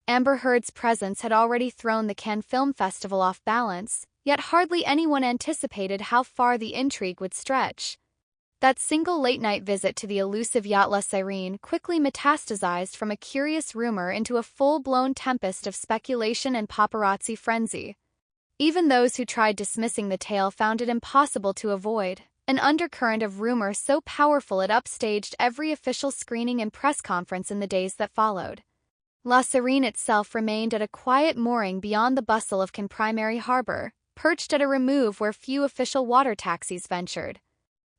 Amber Heard's presence had already thrown the Cannes Film Festival off balance, yet hardly anyone anticipated how far the intrigue would stretch. That single late-night visit to the elusive yacht La Sirene quickly metastasized from a curious rumor into a full-blown tempest of speculation and paparazzi frenzy. Even those who tried dismissing the tale found it impossible to avoid, an undercurrent of rumor so powerful it upstaged every official screening and press conference in the days that followed. La Sirene itself remained at a quiet mooring beyond the bustle of Cannes Primary Harbor, perched at a remove where few official water taxis ventured.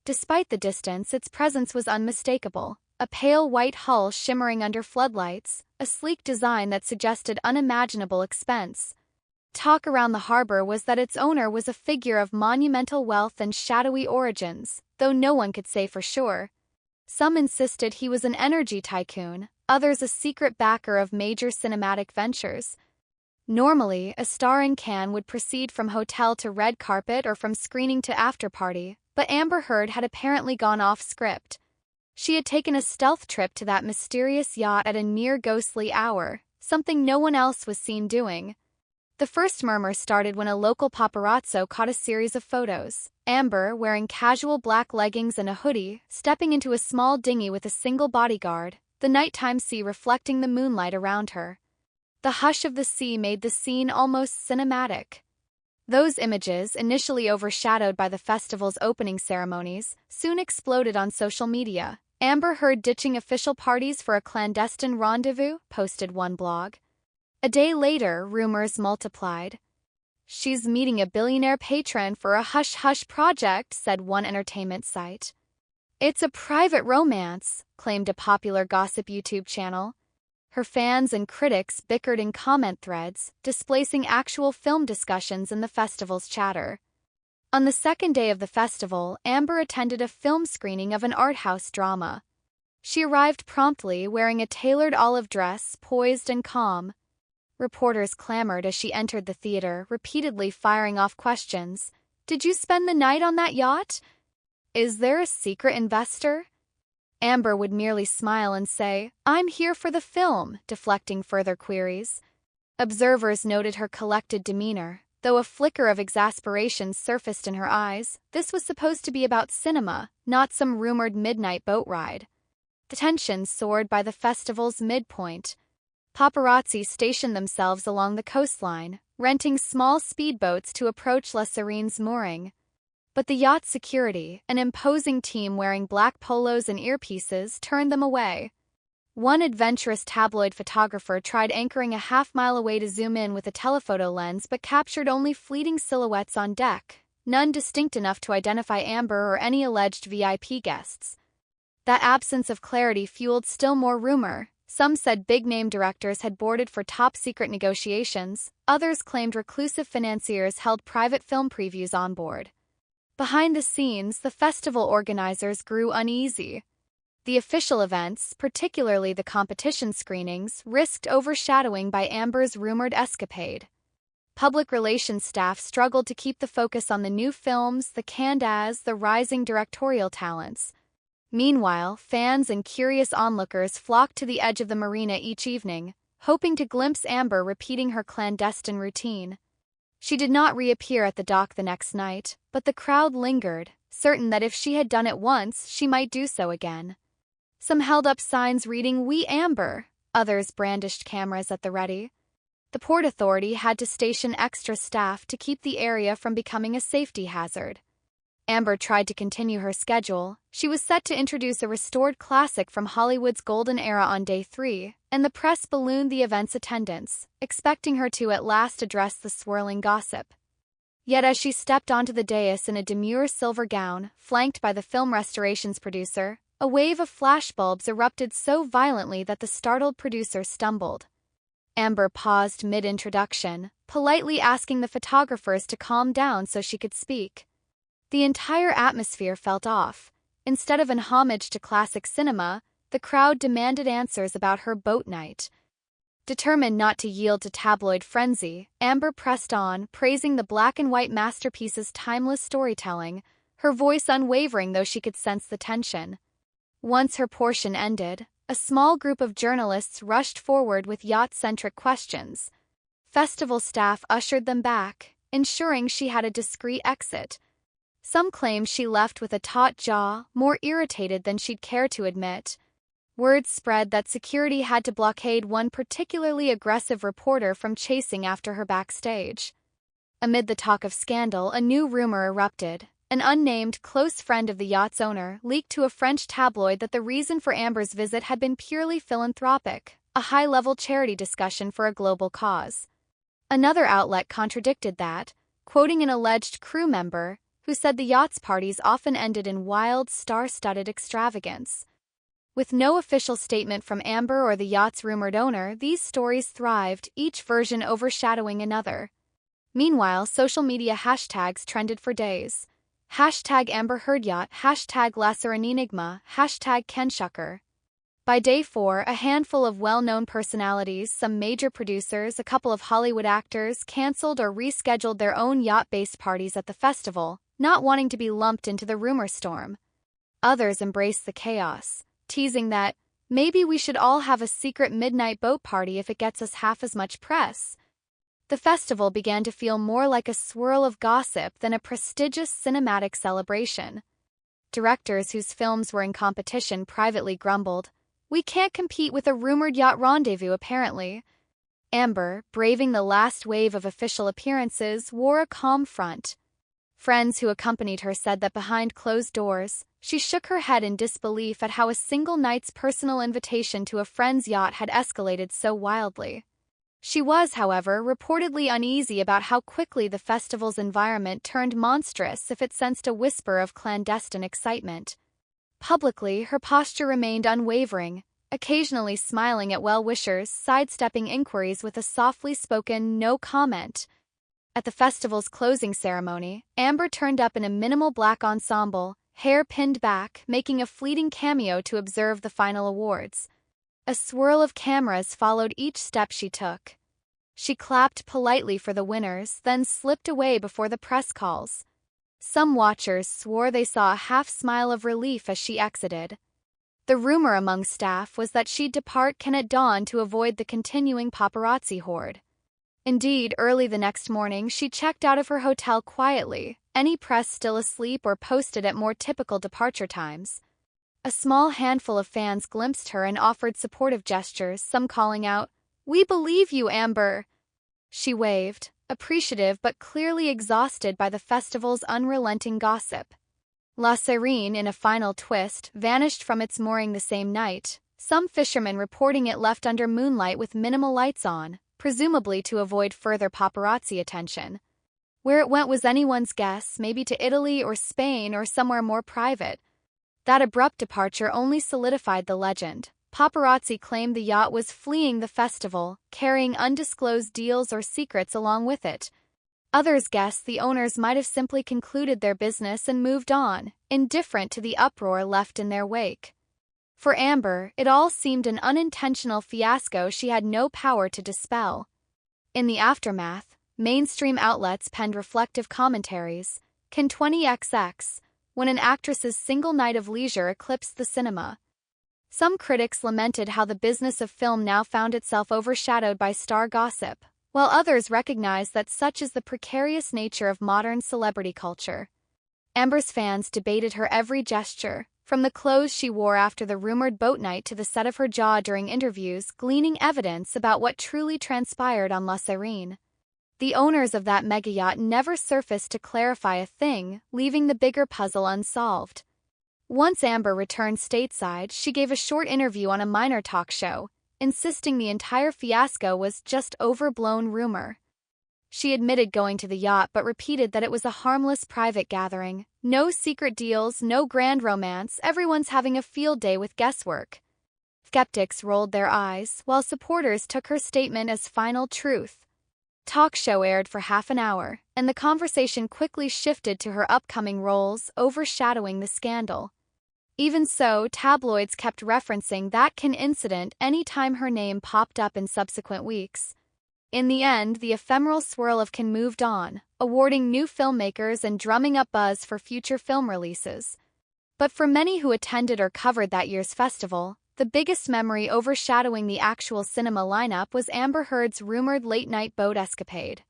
Despite the distance, its presence was unmistakable, a pale white hull shimmering under floodlights, a sleek design that suggested unimaginable expense. Talk around the harbor was that its owner was a figure of monumental wealth and shadowy origins, though no one could say for sure. Some insisted he was an energy tycoon, others a secret backer of major cinematic ventures. Normally, a star in Cannes would proceed from hotel to red carpet or from screening to after-party, but Amber Heard had apparently gone off script. She had taken a stealth trip to that mysterious yacht at a near-ghostly hour, something no one else was seen doing. The first murmur started when a local paparazzo caught a series of photos. Amber, wearing casual black leggings and a hoodie, stepping into a small dinghy with a single bodyguard, the nighttime sea reflecting the moonlight around her. The hush of the sea made the scene almost cinematic. Those images, initially overshadowed by the festival's opening ceremonies, soon exploded on social media. Amber Heard ditching official parties for a clandestine rendezvous, posted one blog. A day later, rumors multiplied. She's meeting a billionaire patron for a hush-hush project, said one entertainment site. It's a private romance, claimed a popular gossip YouTube channel. Her fans and critics bickered in comment threads, displacing actual film discussions in the festival's chatter. On the second day of the festival, Amber attended a film screening of an art house drama. She arrived promptly, wearing a tailored olive dress, poised and calm. Reporters clamored as she entered the theater, repeatedly firing off questions. Did you spend the night on that yacht? Is there a secret investor? Amber would merely smile and say, I'm here for the film, deflecting further queries. Observers noted her collected demeanor, though a flicker of exasperation surfaced in her eyes. This was supposed to be about cinema, not some rumored midnight boat ride. The tension soared by the festival's midpoint. Paparazzi stationed themselves along the coastline, renting small speedboats to approach La Sirene's mooring. But the yacht's security, an imposing team wearing black polos and earpieces, turned them away. One adventurous tabloid photographer tried anchoring a half-mile away to zoom in with a telephoto lens but captured only fleeting silhouettes on deck, none distinct enough to identify Amber or any alleged VIP guests. That absence of clarity fueled still more rumor. Some said big-name directors had boarded for top-secret negotiations, others claimed reclusive financiers held private film previews on board. Behind the scenes, the festival organizers grew uneasy. The official events, particularly the competition screenings, risked overshadowing by Amber's rumored escapade. Public relations staff struggled to keep the focus on the new films, the Cannes, the rising directorial talents. Meanwhile, fans and curious onlookers flocked to the edge of the marina each evening, hoping to glimpse Amber repeating her clandestine routine. She did not reappear at the dock the next night, but the crowd lingered, certain that if she had done it once, she might do so again. Some held up signs reading, "We Amber," others brandished cameras at the ready. The Port Authority had to station extra staff to keep the area from becoming a safety hazard. Amber tried to continue her schedule. She was set to introduce a restored classic from Hollywood's golden era on day 3, and the press ballooned the event's attendance, expecting her to at last address the swirling gossip. Yet as she stepped onto the dais in a demure silver gown, flanked by the film restoration's producer, a wave of flashbulbs erupted so violently that the startled producer stumbled. Amber paused mid-introduction, politely asking the photographers to calm down so she could speak. The entire atmosphere felt off. Instead of an homage to classic cinema, the crowd demanded answers about her boat night. Determined not to yield to tabloid frenzy, Amber pressed on, praising the black-and-white masterpiece's timeless storytelling, her voice unwavering though she could sense the tension. Once her portion ended, a small group of journalists rushed forward with yacht-centric questions. Festival staff ushered them back, ensuring she had a discreet exit. Some claim she left with a taut jaw, more irritated than she'd care to admit. Word spread that security had to blockade one particularly aggressive reporter from chasing after her backstage. Amid the talk of scandal, a new rumor erupted. An unnamed, close friend of the yacht's owner leaked to a French tabloid that the reason for Amber's visit had been purely philanthropic, a high-level charity discussion for a global cause. Another outlet contradicted that, quoting an alleged crew member, who said the yacht's parties often ended in wild, star-studded extravagance. With no official statement from Amber or the yacht's rumored owner, these stories thrived, each version overshadowing another. Meanwhile, social media hashtags trended for days. Hashtag Amber Heard Yacht, hashtag La Serenenigma, hashtag Kenshucker. By day 4, a handful of well-known personalities, some major producers, a couple of Hollywood actors, canceled or rescheduled their own yacht-based parties at the festival, not wanting to be lumped into the rumor storm. Others embraced the chaos, teasing that, maybe we should all have a secret midnight boat party if it gets us half as much press. The festival began to feel more like a swirl of gossip than a prestigious cinematic celebration. Directors whose films were in competition privately grumbled, "We can't compete with a rumored yacht rendezvous, apparently." Amber, braving the last wave of official appearances, wore a calm front. Friends who accompanied her said that behind closed doors, she shook her head in disbelief at how a single night's personal invitation to a friend's yacht had escalated so wildly. She was, however, reportedly uneasy about how quickly the festival's environment turned monstrous if it sensed a whisper of clandestine excitement. Publicly, her posture remained unwavering, occasionally smiling at well-wishers, sidestepping inquiries with a softly spoken no comment. At the festival's closing ceremony, Amber turned up in a minimal black ensemble, hair pinned back, making a fleeting cameo to observe the final awards. A swirl of cameras followed each step she took. She clapped politely for the winners, then slipped away before the press calls. Some watchers swore they saw a half-smile of relief as she exited. The rumor among staff was that she'd depart at dawn to avoid the continuing paparazzi horde. Indeed, early the next morning she checked out of her hotel quietly, any press still asleep or posted at more typical departure times. A small handful of fans glimpsed her and offered supportive gestures, some calling out, "We believe you, Amber!" She waved, appreciative but clearly exhausted by the festival's unrelenting gossip. La Serene, in a final twist, vanished from its mooring the same night, some fishermen reporting it left under moonlight with minimal lights on, presumably to avoid further paparazzi attention. Where it went was anyone's guess, maybe to Italy or Spain or somewhere more private. That abrupt departure only solidified the legend. Paparazzi claimed the yacht was fleeing the festival, carrying undisclosed deals or secrets along with it. Others guessed the owners might have simply concluded their business and moved on, indifferent to the uproar left in their wake. For Amber, it all seemed an unintentional fiasco she had no power to dispel. In the aftermath, mainstream outlets penned reflective commentaries. Can 20XX, when an actress's single night of leisure eclipsed the cinema. Some critics lamented how the business of film now found itself overshadowed by star gossip, while others recognized that such is the precarious nature of modern celebrity culture. Amber's fans debated her every gesture, from the clothes she wore after the rumored boat night to the set of her jaw during interviews, gleaning evidence about what truly transpired on La Serene. The owners of that mega-yacht never surfaced to clarify a thing, leaving the bigger puzzle unsolved. Once Amber returned stateside, she gave a short interview on a minor talk show, insisting the entire fiasco was just overblown rumor. She admitted going to the yacht but repeated that it was a harmless private gathering. No secret deals, no grand romance, everyone's having a field day with guesswork. Skeptics rolled their eyes, while supporters took her statement as final truth. Talk show aired for half an hour, and the conversation quickly shifted to her upcoming roles, overshadowing the scandal. Even so, tabloids kept referencing that incident any time her name popped up in subsequent weeks. In the end, the ephemeral swirl of Cannes moved on, awarding new filmmakers and drumming up buzz for future film releases. But for many who attended or covered that year's festival, the biggest memory overshadowing the actual cinema lineup was Amber Heard's rumored late-night boat escapade.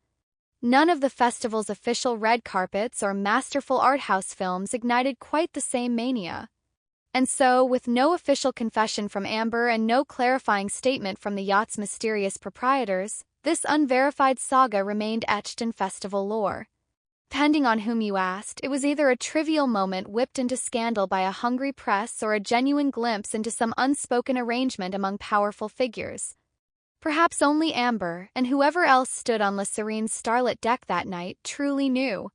None of the festival's official red carpets or masterful art house films ignited quite the same mania. And so, with no official confession from Amber and no clarifying statement from the yacht's mysterious proprietors, this unverified saga remained etched in festival lore. Depending on whom you asked, it was either a trivial moment whipped into scandal by a hungry press or a genuine glimpse into some unspoken arrangement among powerful figures. Perhaps only Amber, and whoever else stood on La Serene's starlit deck that night, truly knew.